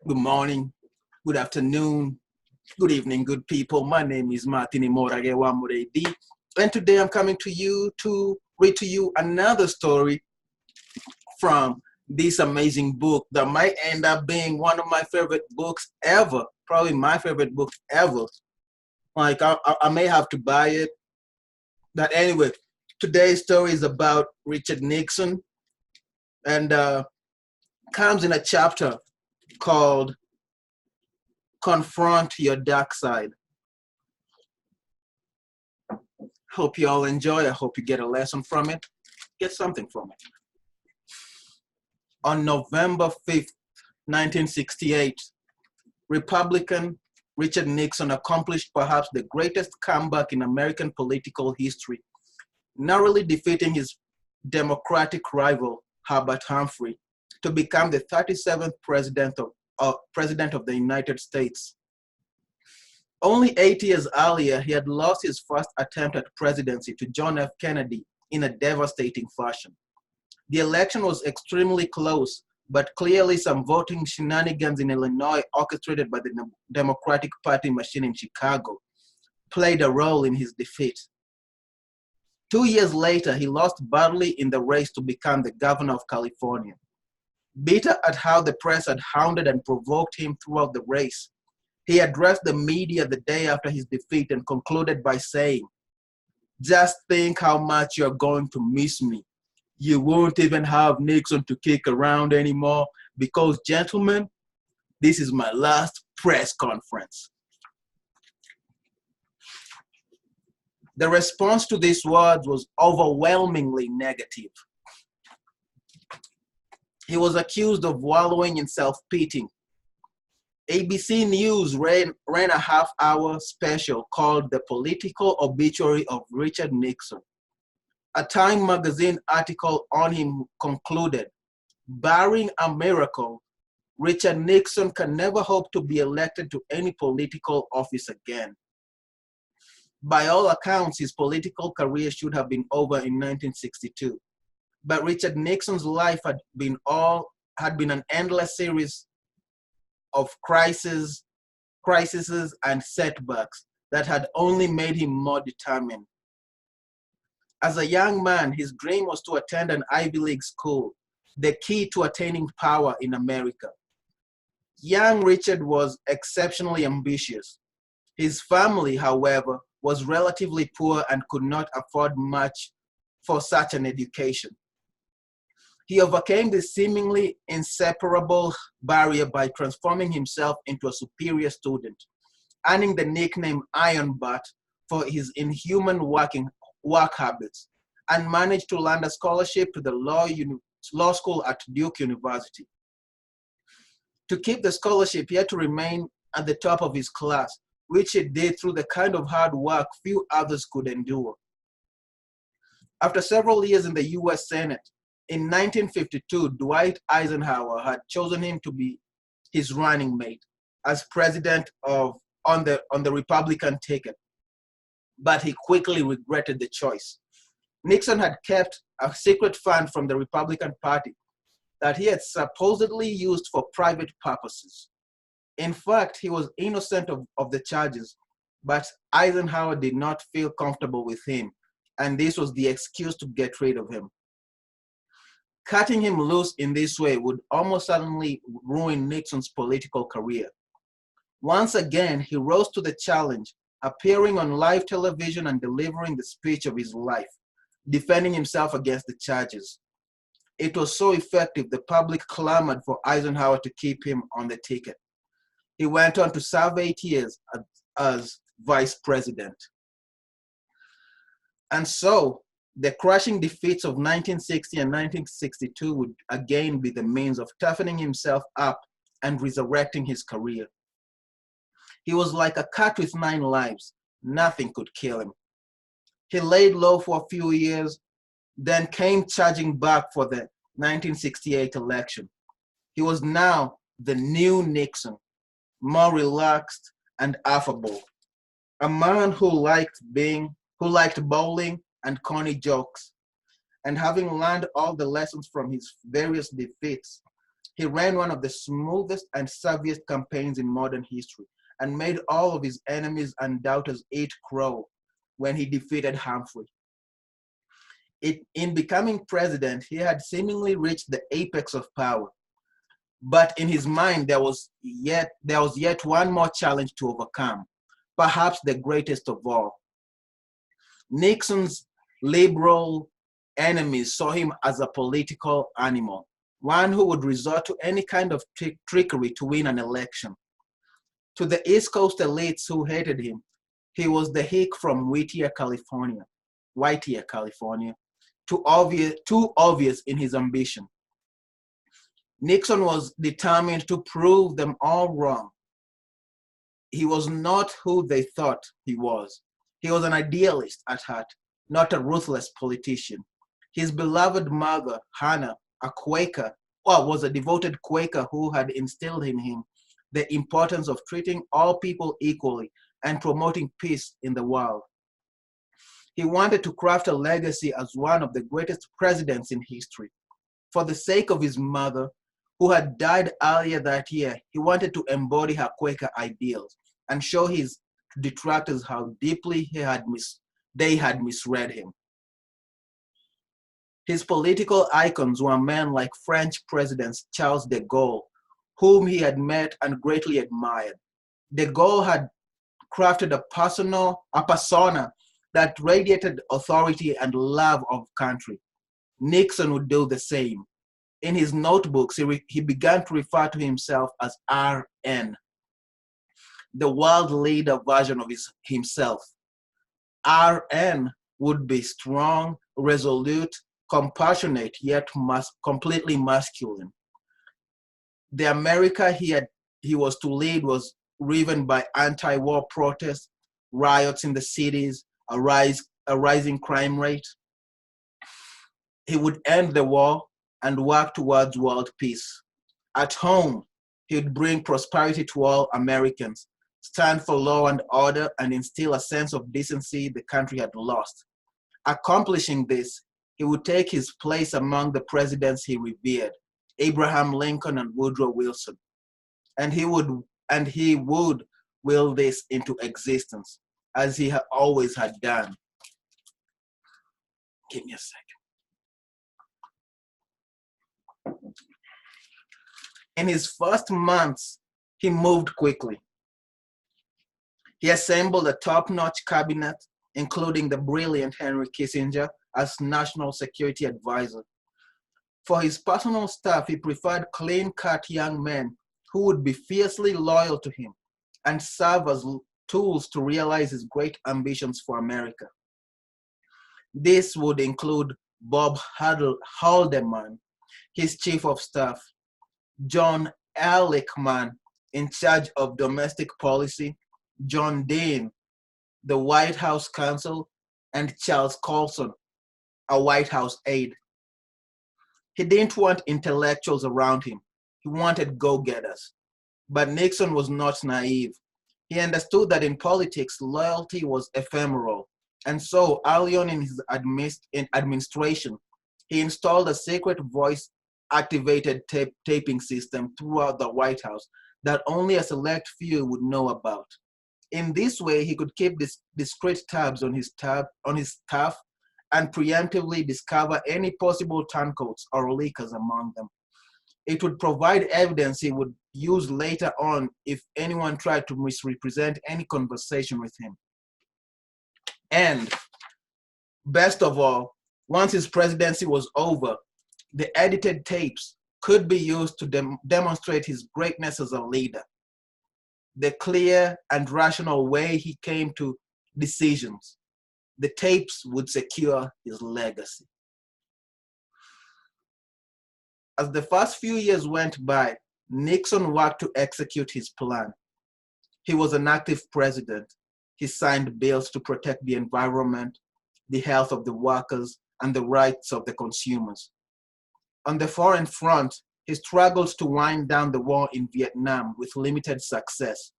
Good morning, good afternoon, good evening, good people. My name is Martin Imoragewa Muredi, and today I'm coming to you to read to you another story from this amazing book that might end up being one of my favorite books ever, probably my favorite book ever. Like, I may have to buy it. But anyway, today's story is about Richard Nixon and comes in a chapter called Confront Your Dark Side. Hope you all enjoy. I hope you get a lesson from it, get something from it. On November 5th, 1968, Republican Richard Nixon accomplished perhaps the greatest comeback in American political history, narrowly defeating his Democratic rival, Herbert Humphrey, to become the 37th president of the United States. Only 8 years earlier, he had lost his first attempt at presidency to John F. Kennedy in a devastating fashion. The election was extremely close, but clearly some voting shenanigans in Illinois orchestrated by the Democratic Party machine in Chicago played a role in his defeat. 2 years later, he lost badly in the race to become the governor of California. Bitter at how the press had hounded and provoked him throughout the race, he addressed the media the day after his defeat and concluded by saying, "Just think how much you're going to miss me. You won't even have Nixon to kick around anymore because, gentlemen, this is my last press conference." The response to these words was overwhelmingly negative. He was accused of wallowing in self-pity. ABC News ran a half-hour special called The Political Obituary of Richard Nixon. A Time magazine article on him concluded, "Barring a miracle, Richard Nixon can never hope to be elected to any political office again." By all accounts, his political career should have been over in 1962. But Richard Nixon's life had been an endless series of crises and setbacks that had only made him more determined. As a young man, his dream was to attend an Ivy League school, the key to attaining power in America. Young Richard was exceptionally ambitious. His family, however, was relatively poor and could not afford much for such an education. He overcame this seemingly inseparable barrier by transforming himself into a superior student, earning the nickname Iron Butt for his inhuman work habits, and managed to land a scholarship to the law school at Duke University. To keep the scholarship, he had to remain at the top of his class, which he did through the kind of hard work few others could endure. After several years in the US Senate, in 1952, Dwight Eisenhower had chosen him to be his running mate as president on the Republican ticket, but he quickly regretted the choice. Nixon had kept a secret fund from the Republican Party that he had supposedly used for private purposes. In fact, he was innocent of the charges, but Eisenhower did not feel comfortable with him, and this was the excuse to get rid of him. Cutting him loose in this way would almost certainly ruin Nixon's political career. Once again, he rose to the challenge, appearing on live television and delivering the speech of his life, defending himself against the charges. It was so effective, the public clamored for Eisenhower to keep him on the ticket. He went on to serve 8 years as vice president. And so, the crushing defeats of 1960 and 1962 would again be the means of toughening himself up and resurrecting his career. He was like a cat with 9 lives. Nothing could kill him. He laid low for a few years, then came charging back for the 1968 election. He was now the new Nixon, more relaxed and affable. A man who liked bowling and corny jokes, and having learned all the lessons from his various defeats, He ran one of the smoothest and savviest campaigns in modern history and made all of his enemies and doubters eat crow when he defeated Humphrey. In becoming president, he had seemingly reached the apex of power. But in his mind, there was yet one more challenge to overcome, perhaps the greatest of all. Nixon's liberal enemies saw him as a political animal, one who would resort to any kind of trickery to win an election. To the East Coast elites who hated him, he was the hick from Whittier, California, too obvious in his ambition. Nixon was determined to prove them all wrong. He was not who they thought he was. He was an idealist at heart, not a ruthless politician. His beloved mother, Hannah, a Quaker, was a devoted Quaker who had instilled in him the importance of treating all people equally and promoting peace in the world. He wanted to craft a legacy as one of the greatest presidents in history. For the sake of his mother, who had died earlier that year, he wanted to embody her Quaker ideals and show his detractors how deeply they had misread him. His political icons were men like French President Charles de Gaulle, whom he had met and greatly admired. De Gaulle had crafted a persona that radiated authority and love of country. Nixon would do the same. In his notebooks, he began to refer to himself as RN, the world leader version of himself. RN would be strong, resolute, compassionate, yet completely masculine. The America he was to lead was riven by anti-war protests, riots in the cities, a rising crime rate. He would end the war and work towards world peace. At home, he would bring prosperity to all Americans, stand for law and order, and instill a sense of decency the country had lost. Accomplishing this, he would take his place among the presidents he revered, Abraham Lincoln and Woodrow Wilson, and he would will this into existence, as he always had done. Give me a second. In his first months, he moved quickly. He assembled a top-notch cabinet, including the brilliant Henry Kissinger as national security advisor. For his personal staff, he preferred clean-cut young men who would be fiercely loyal to him and serve as tools to realize his great ambitions for America. This would include Bob Haldeman, his chief of staff, John Ehrlichman, in charge of domestic policy, John Dean, the White House counsel, and Charles Colson, a White House aide. He didn't want intellectuals around him. He wanted go-getters. But Nixon was not naive. He understood that in politics, loyalty was ephemeral. And so, early on in his administration, he installed a secret voice-activated taping system throughout the White House that only a select few would know about. In this way, he could keep discreet tabs on his staff and preemptively discover any possible turncoats or leakers among them. It would provide evidence he would use later on if anyone tried to misrepresent any conversation with him. And best of all, once his presidency was over, the edited tapes could be used to demonstrate his greatness as a leader, the clear and rational way he came to decisions. The tapes would secure his legacy. As the first few years went by, Nixon worked to execute his plan. He was an active president. He signed bills to protect the environment, the health of the workers, and the rights of the consumers. On the foreign front, he struggled to wind down the war in Vietnam with limited success.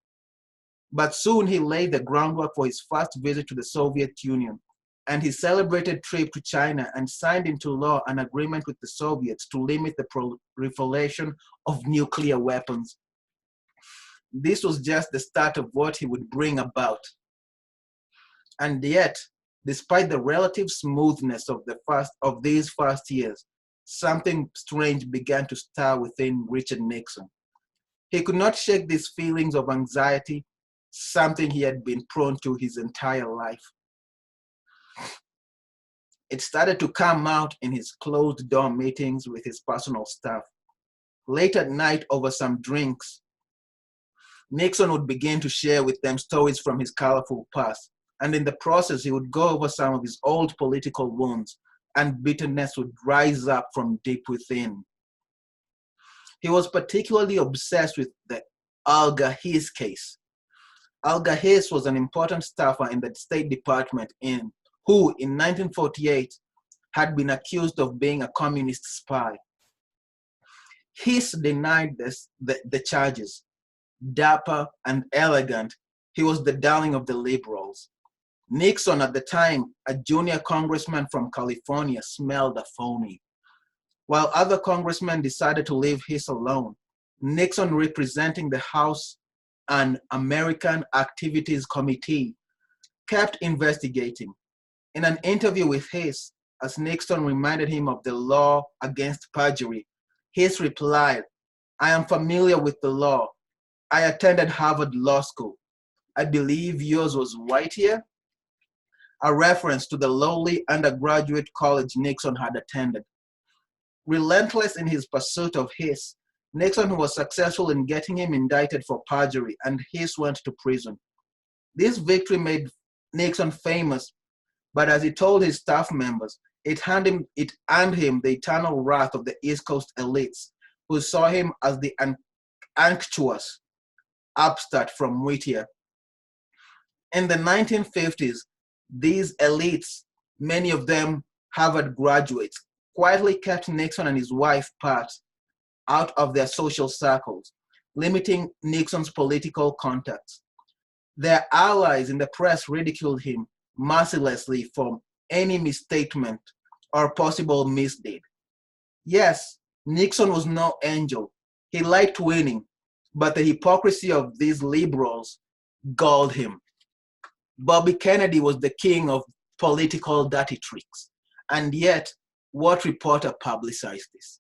But soon he laid the groundwork for his first visit to the Soviet Union, and his celebrated trip to China and signed into law an agreement with the Soviets to limit the proliferation of nuclear weapons. This was just the start of what he would bring about. And yet, despite the relative smoothness of these first years, something strange began to stir within Richard Nixon. He could not shake these feelings of anxiety, something he had been prone to his entire life. It started to come out in his closed-door meetings with his personal staff. Late at night, over some drinks, Nixon would begin to share with them stories from his colorful past, and in the process, he would go over some of his old political wounds, and bitterness would rise up from deep within. He was particularly obsessed with the Alger Hiss case. Alger Hiss was an important staffer in the State Department who, in 1948, had been accused of being a communist spy. Hiss denied the charges. Dapper and elegant, he was the darling of the liberals. Nixon, at the time, a junior congressman from California, smelled a phony. While other congressmen decided to leave Hiss alone, Nixon, representing the House and American Activities Committee, kept investigating. In an interview with Hiss, as Nixon reminded him of the law against perjury, Hiss replied, "I am familiar with the law. I attended Harvard Law School. I believe yours was Whiteyear," a reference to the lowly undergraduate college Nixon had attended. Relentless in his pursuit of Hiss, Nixon was successful in getting him indicted for perjury, and Hiss went to prison. This victory made Nixon famous, but as he told his staff members, it earned him the eternal wrath of the East Coast elites, who saw him as the unctuous upstart from Whittier. In the 1950s, these elites, many of them Harvard graduates, quietly kept Nixon and his wife, Pat, out of their social circles, limiting Nixon's political contacts. Their allies in the press ridiculed him mercilessly for any misstatement or possible misdeed. Yes, Nixon was no angel. He liked winning, but the hypocrisy of these liberals galled him. Bobby Kennedy was the king of political dirty tricks, and yet, what reporter publicized this?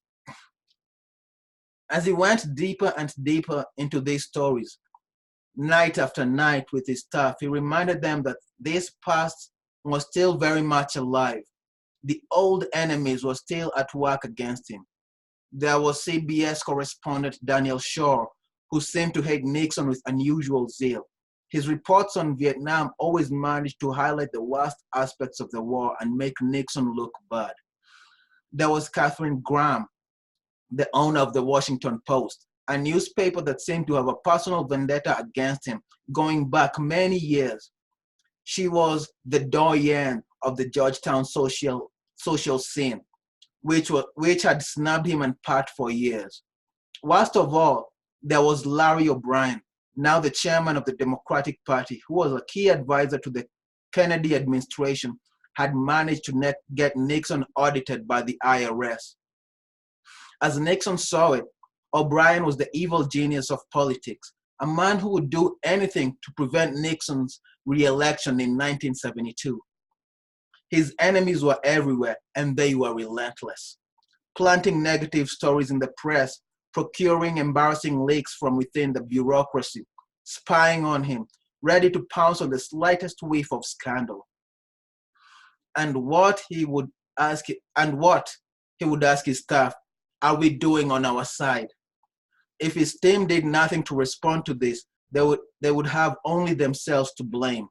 As he went deeper and deeper into these stories, night after night with his staff, he reminded them that this past was still very much alive. The old enemies were still at work against him. There was CBS correspondent Daniel Shaw, who seemed to hate Nixon with unusual zeal. His reports on Vietnam always managed to highlight the worst aspects of the war and make Nixon look bad. There was Katharine Graham, the owner of the Washington Post, a newspaper that seemed to have a personal vendetta against him going back many years. She was the doyen of the Georgetown social scene, which had snubbed him and Pat for years. Worst of all, there was Larry O'Brien, now the chairman of the Democratic Party, who was a key advisor to the Kennedy administration, had managed to get Nixon audited by the IRS. As Nixon saw it, O'Brien was the evil genius of politics, a man who would do anything to prevent Nixon's re-election in 1972. His enemies were everywhere, and they were relentless, planting negative stories in the press, procuring embarrassing leaks from within the bureaucracy, spying on him, ready to pounce on the slightest whiff of scandal. And what he would ask his staff, "Are we doing on our side?" If his team did nothing to respond to this, they would have only themselves to blame.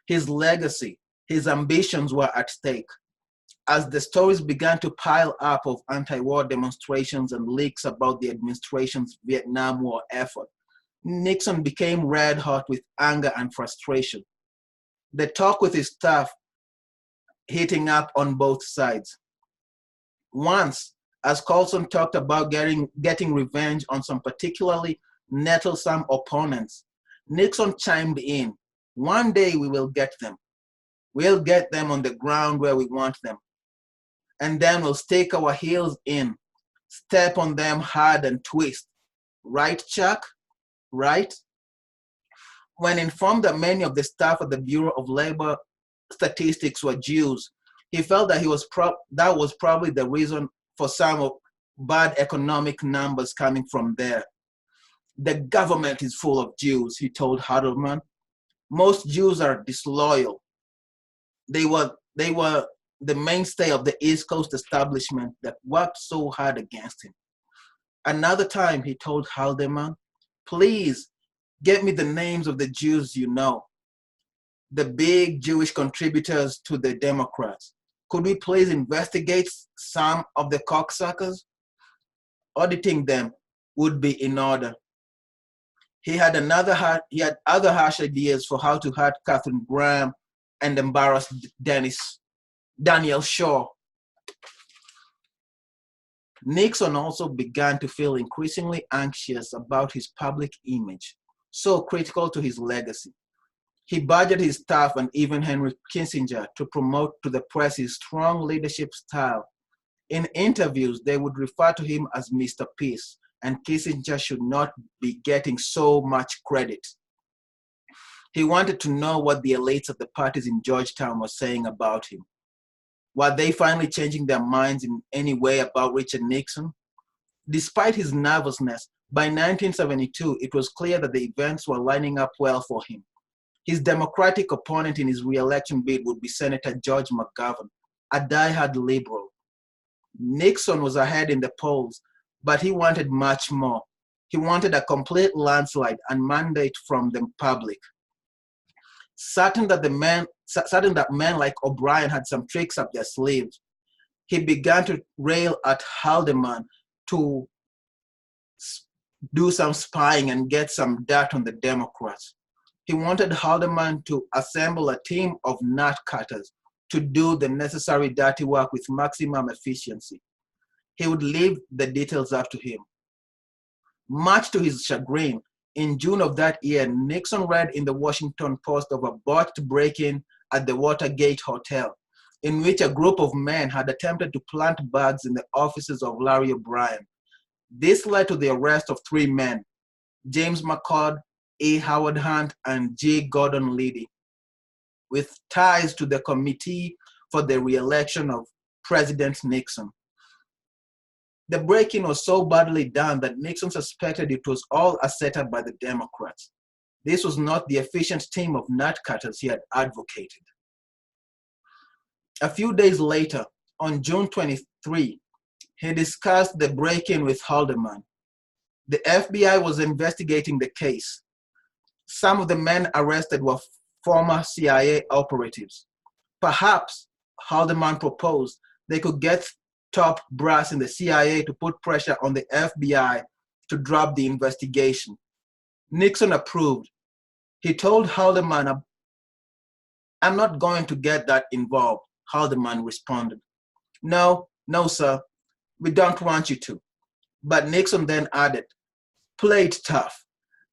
His legacy, his ambitions were at stake. As the stories began to pile up of anti-war demonstrations and leaks about the administration's Vietnam War effort, Nixon became red hot with anger and frustration. The talk with his staff heating up on both sides. Once, as Colson talked about getting revenge on some particularly nettlesome opponents, Nixon chimed in, "One day we will get them." We'll get them on the ground where we want them. And then we'll stake our heels in, step on them hard and twist. Right, Chuck? Right? When informed that many of the staff at the Bureau of Labor Statistics were Jews, he felt that that was probably the reason for some of bad economic numbers coming from there. The government is full of Jews, he told Haldeman. Most Jews are disloyal. They were the mainstay of the East Coast establishment that worked so hard against him. Another time he told Haldeman, please get me the names of the Jews you know, the big Jewish contributors to the Democrats. Could we please investigate some of the cocksuckers? Auditing them would be in order. He had other harsh ideas for how to hurt Katharine Graham and embarrass Daniel Shaw. Nixon also began to feel increasingly anxious about his public image, so critical to his legacy. He badgered his staff and even Henry Kissinger to promote to the press his strong leadership style. In interviews, they would refer to him as Mr. Peace, and Kissinger should not be getting so much credit. He wanted to know what the elites of the parties in Georgetown were saying about him. Were they finally changing their minds in any way about Richard Nixon? Despite his nervousness, by 1972, it was clear that the events were lining up well for him. His Democratic opponent in his re-election bid would be Senator George McGovern, a die-hard liberal. Nixon was ahead in the polls, but he wanted much more. He wanted a complete landslide and mandate from the public. Certain that men like O'Brien had some tricks up their sleeves, he began to rail at Haldeman to do some spying and get some dirt on the Democrats. He wanted Haldeman to assemble a team of nut cutters to do the necessary dirty work with maximum efficiency. He would leave the details up to him. Much to his chagrin, in June of that year, Nixon read in the Washington Post of a botched break-in at the Watergate Hotel, in which a group of men had attempted to plant bugs in the offices of Larry O'Brien. This led to the arrest of 3 men, James McCord, A. Howard Hunt, and J. Gordon Liddy, with ties to the Committee for the Re-election of President Nixon. The break-in was so badly done that Nixon suspected it was all a setup by the Democrats. This was not the efficient team of nutcutters he had advocated. A few days later, on June 23, he discussed the break-in with Haldeman. The FBI was investigating the case. Some of the men arrested were former CIA operatives. Perhaps, Haldeman proposed, they could get top brass in the CIA to put pressure on the FBI to drop the investigation. Nixon approved. He told Haldeman, I'm not going to get that involved. Haldeman responded, No, sir, we don't want you to. But Nixon then added, play it tough.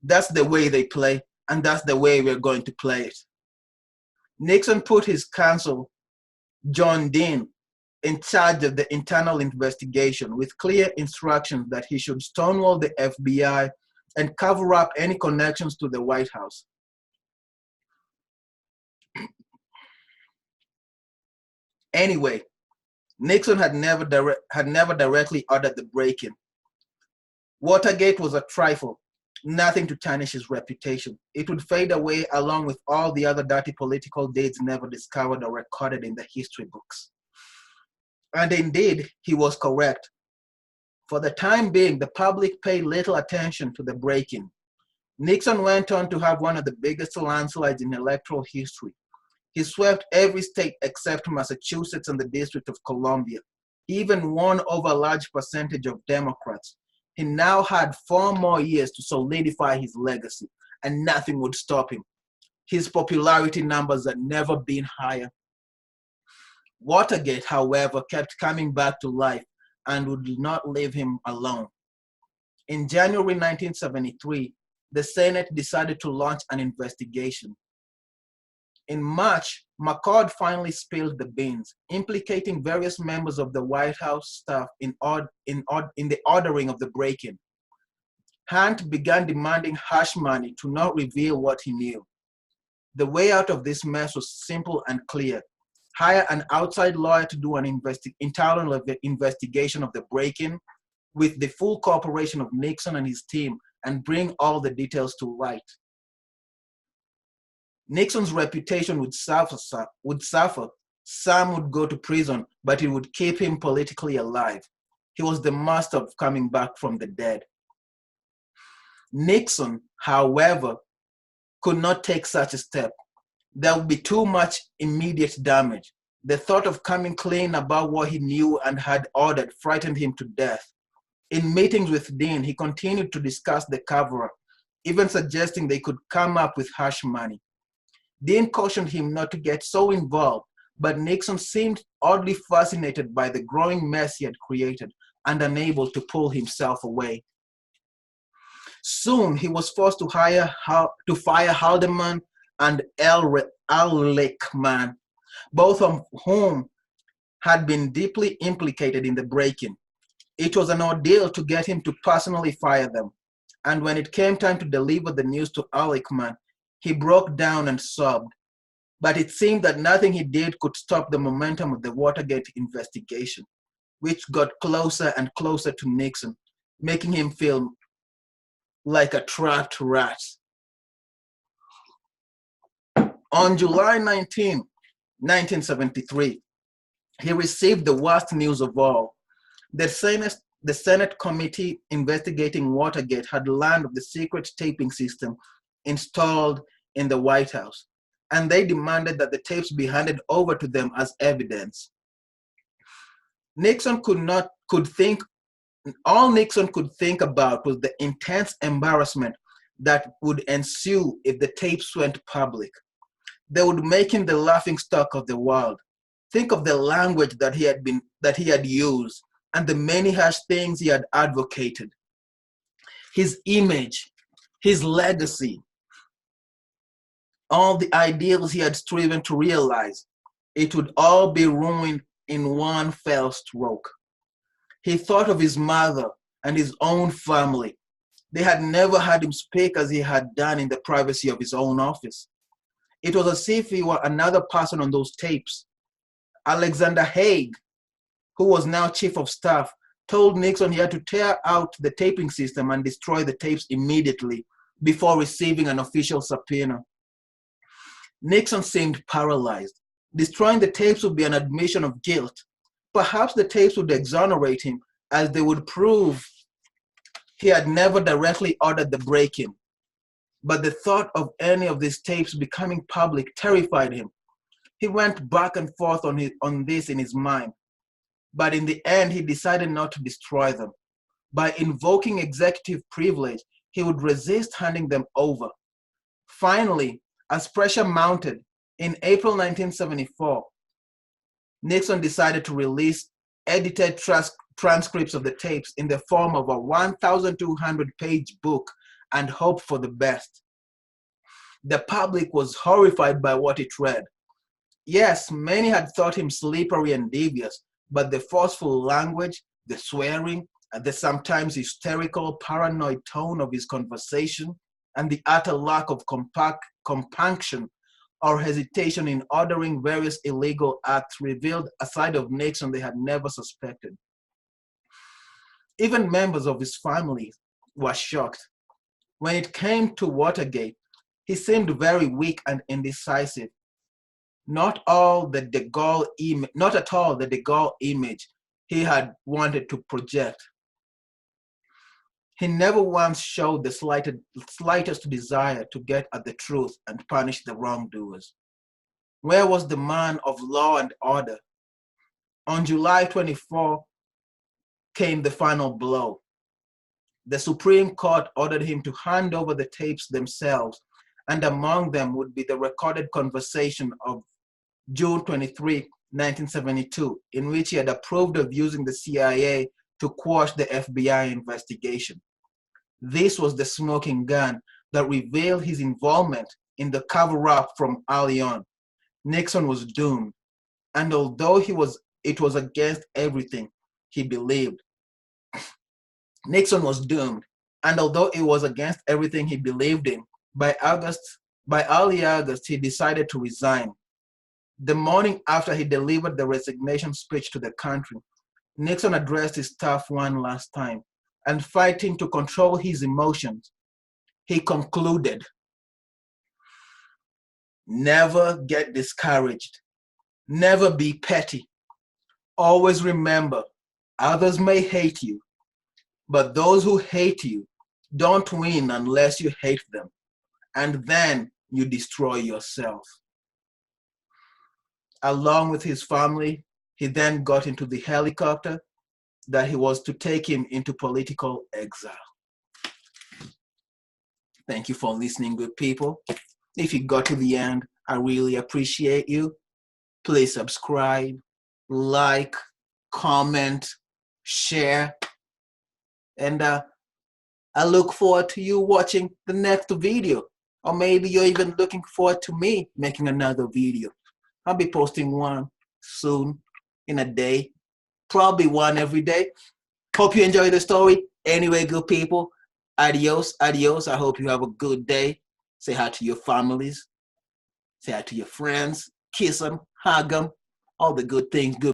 That's the way they play, and that's the way we're going to play it. Nixon put his counsel, John Dean, in charge of the internal investigation with clear instructions that he should stonewall the FBI and cover up any connections to the White House. Anyway, Nixon had never directly ordered the break-in. Watergate was a trifle, nothing to tarnish his reputation. It would fade away along with all the other dirty political deeds never discovered or recorded in the history books. And indeed, he was correct. For the time being, the public paid little attention to the break-in. Nixon went on to have one of the biggest landslides in electoral history. He swept every state except Massachusetts and the District of Columbia. He even won over a large percentage of Democrats. He now had 4 more years to solidify his legacy, and nothing would stop him. His popularity numbers had never been higher. Watergate, however, kept coming back to life and would not leave him alone. In January 1973, the Senate decided to launch an investigation. In March, McCord finally spilled the beans, implicating various members of the White House staff in the ordering of the break-in. Hunt began demanding hush money to not reveal what he knew. The way out of this mess was simple and clear. Hire an outside lawyer to do an internal investigation of the break-in with the full cooperation of Nixon and his team, and bring all the details to light. Nixon's reputation would suffer. Some would go to prison, but it would keep him politically alive. He was the master of coming back from the dead. Nixon, however, could not take such a step. There would be too much immediate damage. The thought of coming clean about what he knew and had ordered frightened him to death. In meetings with Dean, he continued to discuss the cover-up, even suggesting they could come up with hush money. Dean cautioned him not to get so involved, but Nixon seemed oddly fascinated by the growing mess he had created and unable to pull himself away. Soon, he was forced to fire Haldeman and Ehrlichman, both of whom had been deeply implicated in the break-in. It was an ordeal to get him to personally fire them, and when it came time to deliver the news to Ehrlichman, he broke down and sobbed. But it seemed that nothing he did could stop the momentum of the Watergate investigation, which got closer and closer to Nixon, making him feel like a trapped rat. On July 19, 1973, he received the worst news of all. The Senate committee investigating Watergate had learned of the secret taping system installed in the White House, and they demanded that the tapes be handed over to them as evidence. All Nixon could think about was the intense embarrassment that would ensue if the tapes went public. They would make him the laughingstock of the world. Think of the language that he had used and the many harsh things he had advocated. His image, his legacy, all the ideals he had striven to realize, it would all be ruined in one fell stroke. He thought of his mother and his own family. They had never had him speak as he had done in the privacy of his own office. It was as if he were another person on those tapes. Alexander Haig, who was now chief of staff, told Nixon he had to tear out the taping system and destroy the tapes immediately before receiving an official subpoena. Nixon seemed paralyzed. Destroying the tapes would be an admission of guilt. Perhaps the tapes would exonerate him, as they would prove he had never directly ordered the break-in. But the thought of any of these tapes becoming public terrified him. He went back and forth on this in his mind. But in the end, he decided not to destroy them. By invoking executive privilege, he would resist handing them over. Finally, as pressure mounted, in April 1974, Nixon decided to release edited transcripts of the tapes in the form of a 1,200-page book and hoped for the best. The public was horrified by what it read. Yes, many had thought him slippery and devious, but the forceful language, the swearing, and the sometimes hysterical, paranoid tone of his conversation, and the utter lack of compunction or hesitation in ordering various illegal acts revealed a side of Nixon they had never suspected. Even members of his family were shocked. When it came to Watergate, he seemed very weak and indecisive. Not at all the De Gaulle image he had wanted to project. He never once showed the slightest desire to get at the truth and punish the wrongdoers. Where was the man of law and order? On July 24 came the final blow. The Supreme Court ordered him to hand over the tapes themselves, and among them would be the recorded conversation of June 23, 1972, in which he had approved of using the CIA to quash the FBI investigation. This was the smoking gun that revealed his involvement in the cover-up from early on. Nixon was doomed. And although it was against everything he believed, Nixon was doomed. And although it was against everything he believed in, by early August, he decided to resign. The morning after he delivered the resignation speech to the country, Nixon addressed his staff one last time, and fighting to control his emotions, he concluded, "Never get discouraged. Never be petty. Always remember, others may hate you, but those who hate you don't win unless you hate them, and then you destroy yourself." Along with his family, he then got into the helicopter that he was to take him into political exile. Thank you for listening, good people. If you got to the end, I really appreciate you. Please subscribe, like, comment, share, and I look forward to you watching the next video. Or maybe you're even looking forward to me making another video. I'll be posting one soon, in a day, probably one every day. Hope you enjoy the story. Anyway, good people, adios, adios. I hope you have a good day. Say hi to your families. Say hi to your friends. Kiss them, hug them, all the good things. Good.